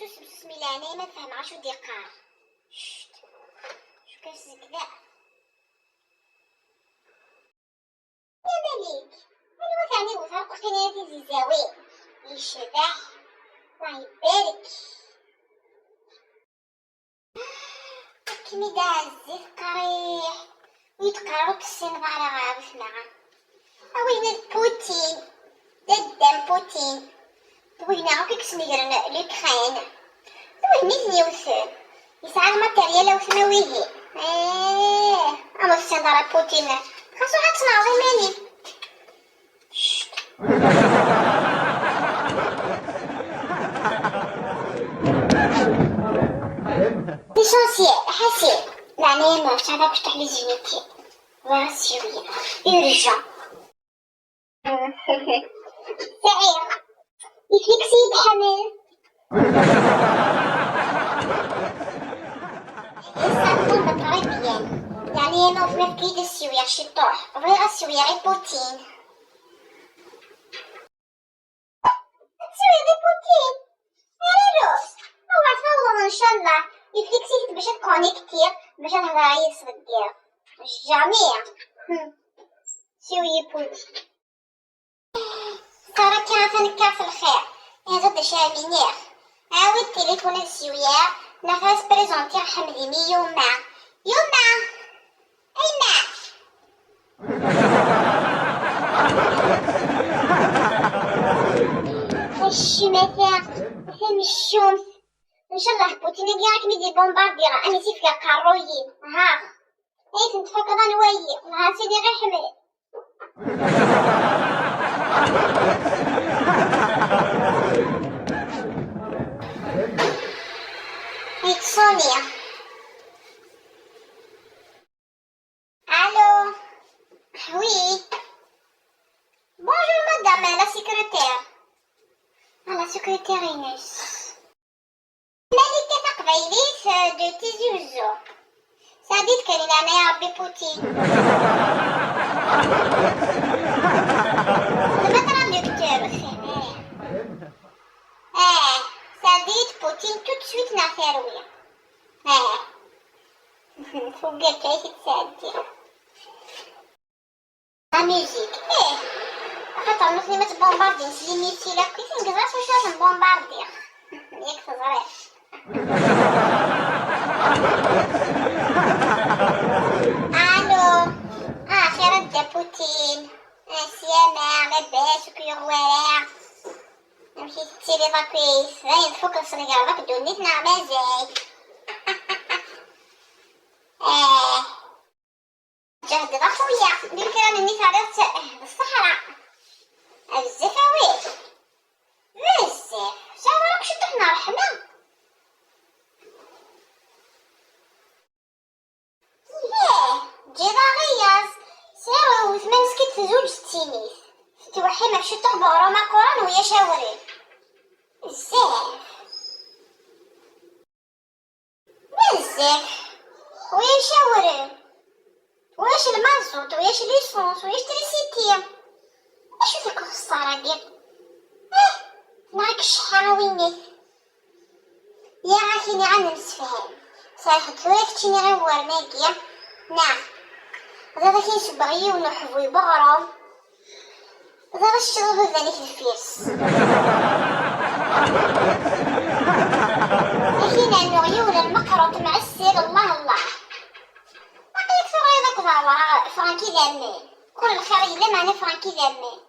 مسوس ميلاني ما فاهمه شو ديقار. شت شو كاس كذا يا مليك. انا ثاني وفرق قناتي زيزاوي يشبح الله يبارك. كمي داع الزيت قريح ويتقرب السن على غابة معاه. وين بوتين دام بوتين بغينا هكاك سنيرنا لوكرين دويني وثان يسعى الماتيريال وثنويه. اما في سندرا بوتين خاصو حد تناضي ماني. ليسونسيال حسين معناه ما عرفتش هذاك فتح لي زينيتي راسيوية يرجع سعير يفيك سيد حمل يسافر بطريقيا يعني ما في كيد السوية شطوح غير السوية غير بوتين تسوي غير بوتين روس هو عفوا ان شاء الله يفيك سيد باش تكونيكتي باش نهضر يصدق الجميع سوي بوتين ترى كان في الخير هذا دشا منيح. عاود التليفون السوية نفاس بريزونتي حمديني يوما ايما الشماتة فهم الشمس ان شاء الله بوتين يديرك ميدي بومبارديرا اني سيفيا كاروين ها اي تنتفقد نوايي ها سيدي غير حمل هيك سونيا. الو وي بونجور مدام لا سيكريتير لا سيكريتير اينس ملكة تقبيليت دو تيزيوزو سعديت كريم يا ربي بوتين دابا ترى دكتور فهماني سعديت بوتين توت سويت نافيرويا فوقك عيش تسعدي لا ميوزيك خاطر نوصلي ما تبومباردي نسلي ميسي لا كويس نقدرش واش نبومباردي ياك تزريح الو خير انت بوتين سيامة لاباس وكيور واعر نمشي تسيري كويس باين فوق الصنيقة راك دونيتنا مازال جهد خويا قلت راني نيت على الصحراء بزاف اوي بزاف راك شطحنا رحمة جي ضغياز سيرو وثمان سكت زوج ستينيس توحي ما شطح بغرامة قران ويا شاورين بزاف ويا شاورين وياش المازوت وياش ليسونس وياش تريسيتي اشو فيك الخسارة ديال معاك الشحراويني يا عاكيني عن نسفهم صراحة تويكتيني غير ورماكيا نعم هذا كاين سبغي ونحبوي بغرام هذا الشغل ذلك الفيرس لكن النوعي ولا المقروط مع السير الله لقيت صغيرك ضاوع فرانكي ذامي كل الخير إلا معنى فرانكي ذامي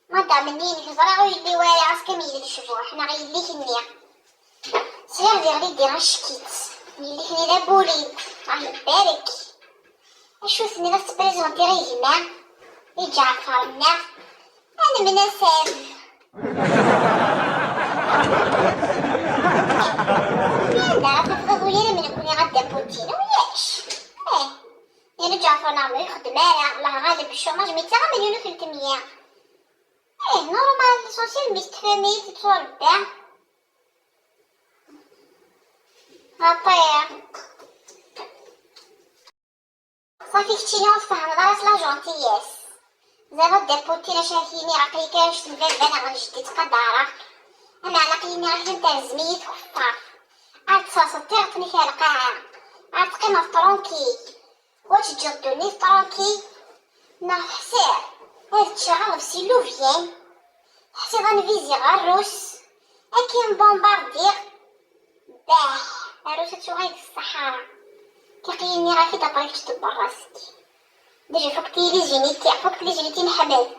ما دامنيني في زرع ويلي واعي عسكا ميلي الشبوع حنا غيليك النيا سير دير دير الشكيت يليك ني لا بوليد الله يبارك اشو ثني لا تبريزونتي غير جماع يجعفرنا انا من اساف لا تفضلوا لي من يكون غدا بوتين وياش يعني جعفرنا ما يخدم الله غالب الشوماج 200 مليون و 300 نورمال ليسونسيال مستفهمي تتصور بها هطير صافي كتيني ونفهم غاس لا جونتياس زعما دا بوتين شافيني عقلي كاش تنبان انا غنجدي تقدرك انا على قيني راه نتاع الزميت كفار عاد تصاصتي عطني فيها القاعه عاد تقينا في طرونكي واش تجدوني في طرونكي نعرف حساب هاد تشغل في سيلوفيان حسي غنفيزي غا روس اكيم بومباردير باه عروسة شو غايد الصحراء كيقيني راه في دابا تدبر راسك ديجا فوقتي لي جينيتي نحمل